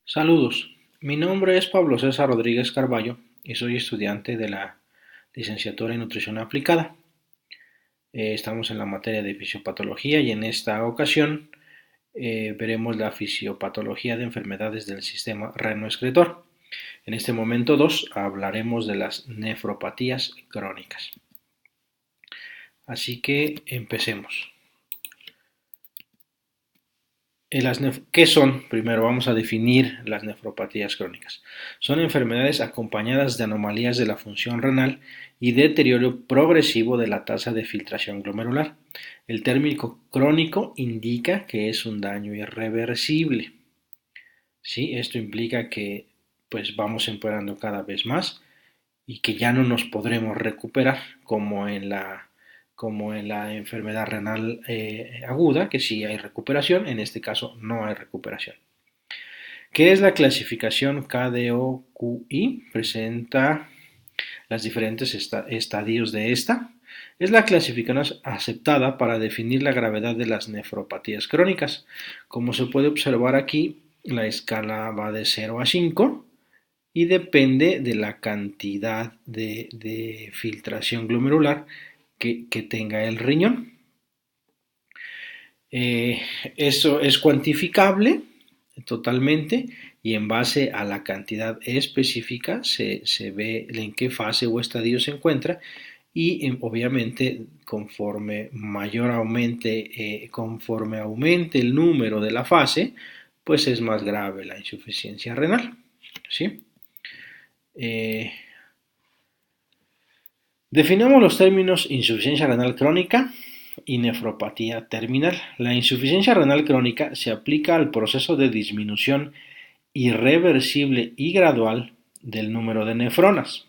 Saludos, mi nombre es Pablo César Rodríguez Carballo y soy estudiante de la licenciatura en Nutrición Aplicada. Estamos en la materia de fisiopatología y en esta ocasión veremos la fisiopatología de enfermedades del sistema reno-excretor. En este momento 2 hablaremos de las nefropatías crónicas. Así que empecemos. ¿Qué son? Primero vamos a definir las nefropatías crónicas. Son enfermedades acompañadas de anomalías de la función renal y deterioro progresivo de la tasa de filtración glomerular. El término crónico indica que es un daño irreversible. ¿Sí? Esto implica que pues vamos empeorando cada vez más y que ya no nos podremos recuperar como en la enfermedad renal aguda, que sí hay recuperación, en este caso no hay recuperación. ¿Qué es la clasificación KDOQI? Presenta los diferentes estadios de esta. Es la clasificación aceptada para definir la gravedad de las nefropatías crónicas. Como se puede observar aquí, la escala va de 0 a 5 y depende de la cantidad de filtración glomerular que tenga el riñón. Eso es cuantificable totalmente y en base a la cantidad específica se ve en qué fase o estadio se encuentra y obviamente conforme aumente el número de la fase, pues es más grave la insuficiencia renal. ¿Sí? Definamos los términos insuficiencia renal crónica y nefropatía terminal. La insuficiencia renal crónica se aplica al proceso de disminución irreversible y gradual del número de nefronas.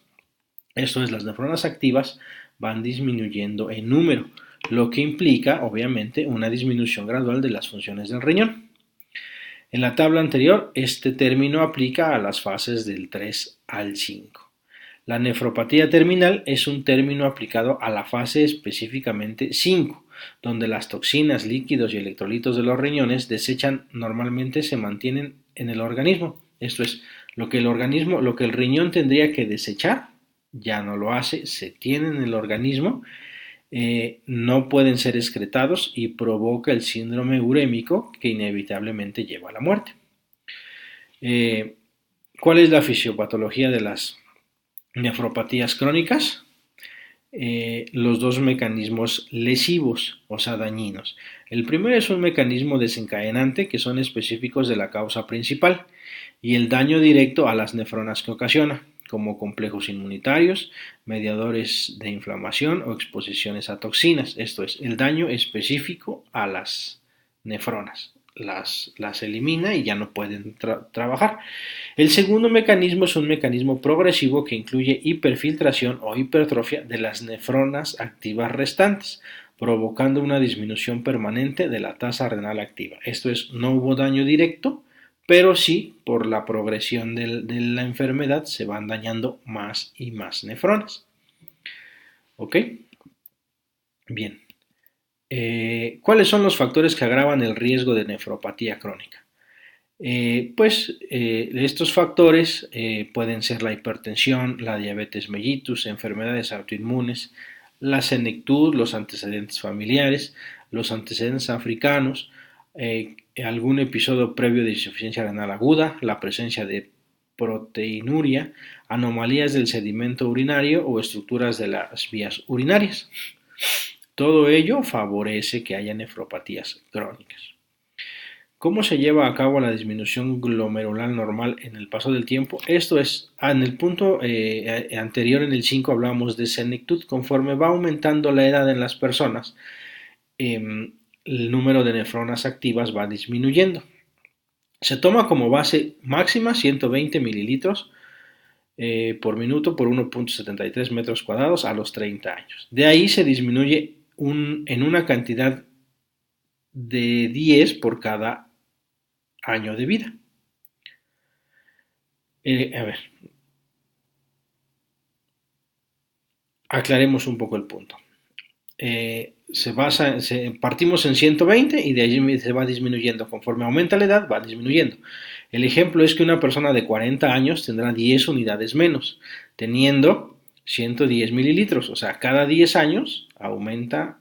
Esto es, las nefronas activas van disminuyendo en número, lo que implica, obviamente, una disminución gradual de las funciones del riñón. En la tabla anterior, este término aplica a las fases del 3 al 5. La nefropatía terminal es un término aplicado a la fase específicamente 5, donde las toxinas, líquidos y electrolitos de los riñones normalmente se mantienen en el organismo. Esto es, lo que el riñón tendría que desechar, ya no lo hace, se tiene en el organismo, no pueden ser excretados y provoca el síndrome urémico que inevitablemente lleva a la muerte. ¿Cuál es la fisiopatología de las nefropatías crónicas? Los dos mecanismos lesivos, o sea, dañinos. El primero es un mecanismo desencadenante que son específicos de la causa principal y el daño directo a las nefronas que ocasiona, como complejos inmunitarios, mediadores de inflamación o exposiciones a toxinas. Esto es, el daño específico a las nefronas. Las elimina y ya no pueden trabajar. El segundo mecanismo es un mecanismo progresivo que incluye hiperfiltración o hipertrofia de las nefronas activas restantes, provocando una disminución permanente de la tasa renal activa. Esto es, no hubo daño directo, pero sí, por la progresión de la enfermedad, se van dañando más y más nefronas. ¿Ok? Bien. ¿Cuáles son los factores que agravan el riesgo de nefropatía crónica? Estos factores pueden ser la hipertensión, la diabetes mellitus, enfermedades autoinmunes, la senectud, los antecedentes familiares, los antecedentes africanos, algún episodio previo de insuficiencia renal aguda, la presencia de proteinuria, anomalías del sedimento urinario o estructuras de las vías urinarias. Todo ello favorece que haya nefropatías crónicas. ¿Cómo se lleva a cabo la disminución glomerular normal en el paso del tiempo? Esto es, en el punto anterior, en el 5, hablábamos de senectud. Conforme va aumentando la edad en las personas, el número de nefronas activas va disminuyendo. Se toma como base máxima 120 mililitros por minuto por 1.73 metros cuadrados a los 30 años. De ahí se disminuye en una cantidad de 10 por cada año de vida. A ver, aclaremos un poco el punto. Partimos en 120 y de allí se va disminuyendo. Conforme aumenta la edad, va disminuyendo. El ejemplo es que una persona de 40 años tendrá 10 unidades menos, teniendo 110 mililitros, o sea, cada 10 años aumenta,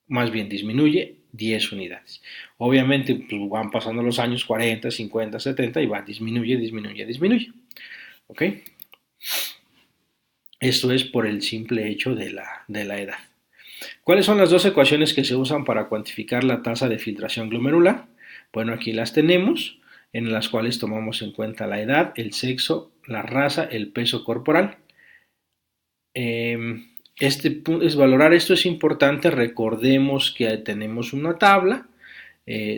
más bien disminuye 10 unidades. Obviamente pues, van pasando los años 40, 50, 70 y va, disminuye, disminuye, disminuye. ¿Ok? Esto es por el simple hecho de la edad. ¿Cuáles son las dos ecuaciones que se usan para cuantificar la tasa de filtración glomerular? Bueno, aquí las tenemos, en las cuales tomamos en cuenta la edad, el sexo, la raza, el peso corporal. Valorar esto es importante. Recordemos que tenemos una tabla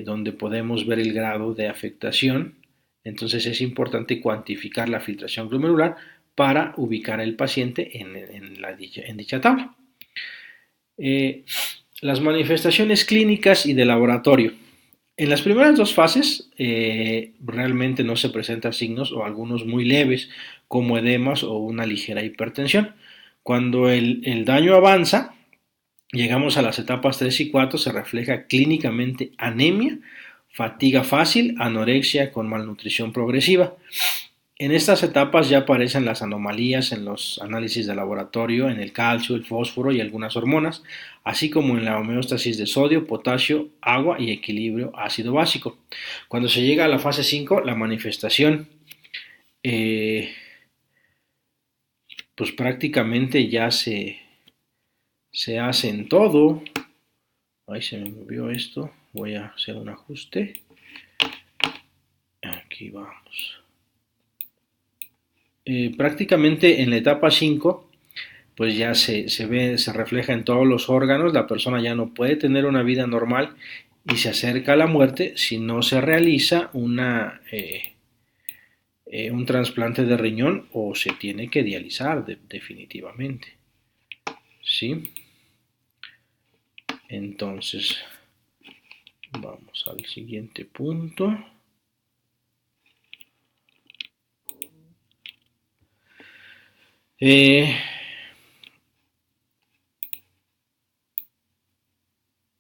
donde podemos ver el grado de afectación. Entonces es importante cuantificar la filtración glomerular para ubicar al paciente en dicha tabla. Las manifestaciones clínicas y de laboratorio. En las primeras dos fases realmente no se presentan signos o algunos muy leves como edemas o una ligera hipertensión. Cuando el daño avanza, llegamos a las etapas 3 y 4, se refleja clínicamente anemia, fatiga fácil, anorexia con malnutrición progresiva. En estas etapas ya aparecen las anomalías en los análisis de laboratorio, en el calcio, el fósforo y algunas hormonas, así como en la homeostasis de sodio, potasio, agua y equilibrio ácido básico. Cuando se llega a la fase 5, la manifestación pues prácticamente ya se hace en todo. Ahí se me movió esto, voy a hacer un ajuste. Aquí vamos. Prácticamente en la etapa 5 pues ya se refleja en todos los órganos, la persona ya no puede tener una vida normal y se acerca a la muerte si no se realiza un trasplante de riñón o se tiene que dializar definitivamente. ¿Sí? Entonces, vamos al siguiente punto.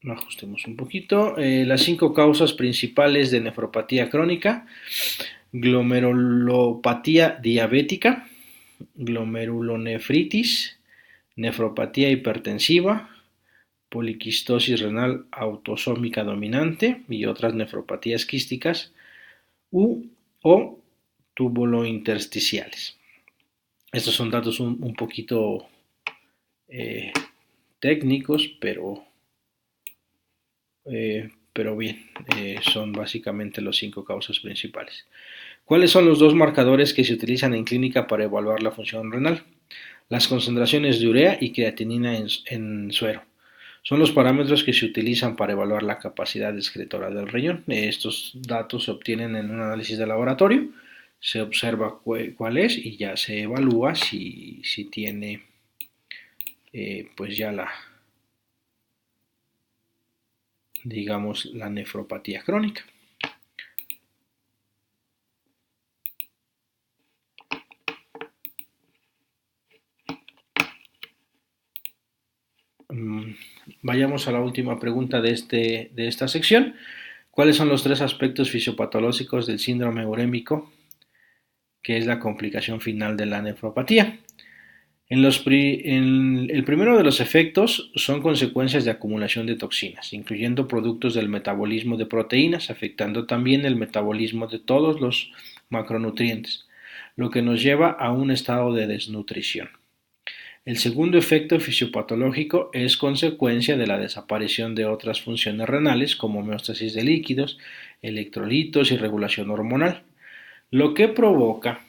Ajustemos un poquito. Las 5 causas principales de nefropatía crónica: glomerulopatía diabética, glomerulonefritis, nefropatía hipertensiva, poliquistosis renal autosómica dominante y otras nefropatías quísticas o tubulointersticiales. Estos son datos un poquito técnicos, pero bien, son básicamente las 5 causas principales. ¿Cuáles son los dos marcadores que se utilizan en clínica para evaluar la función renal? Las concentraciones de urea y creatinina en suero. Son los parámetros que se utilizan para evaluar la capacidad excretora del riñón. Estos datos se obtienen en un análisis de laboratorio, se observa cuál es y ya se evalúa si tiene pues ya la nefropatía crónica. Vayamos a la última pregunta de esta sección. ¿Cuáles son los 3 aspectos fisiopatológicos del síndrome urémico, que es la complicación final de la nefropatía? El primero de los efectos son consecuencias de acumulación de toxinas, incluyendo productos del metabolismo de proteínas, afectando también el metabolismo de todos los macronutrientes, lo que nos lleva a un estado de desnutrición. El segundo efecto fisiopatológico es consecuencia de la desaparición de otras funciones renales como homeostasis de líquidos, electrolitos y regulación hormonal, lo que provoca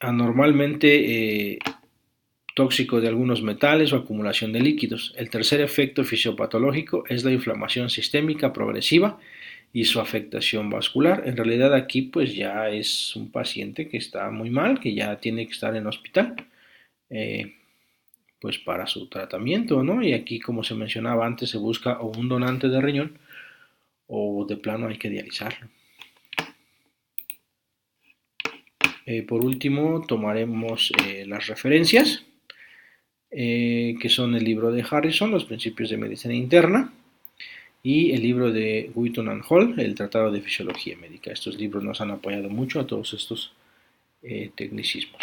anormalmente tóxico de algunos metales o acumulación de líquidos. El tercer efecto fisiopatológico es la inflamación sistémica progresiva y su afectación vascular. En realidad aquí pues ya es un paciente que está muy mal, que ya tiene que estar en hospital pues para su tratamiento, ¿no? Y aquí, como se mencionaba antes, se busca o un donante de riñón o de plano hay que dializarlo. Por último tomaremos las referencias que son el libro de Harrison, Los principios de medicina interna, y el libro de Wheaton and Hall, el Tratado de Fisiología Médica. Estos libros nos han apoyado mucho a todos estos tecnicismos.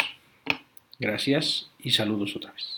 Gracias y saludos otra vez.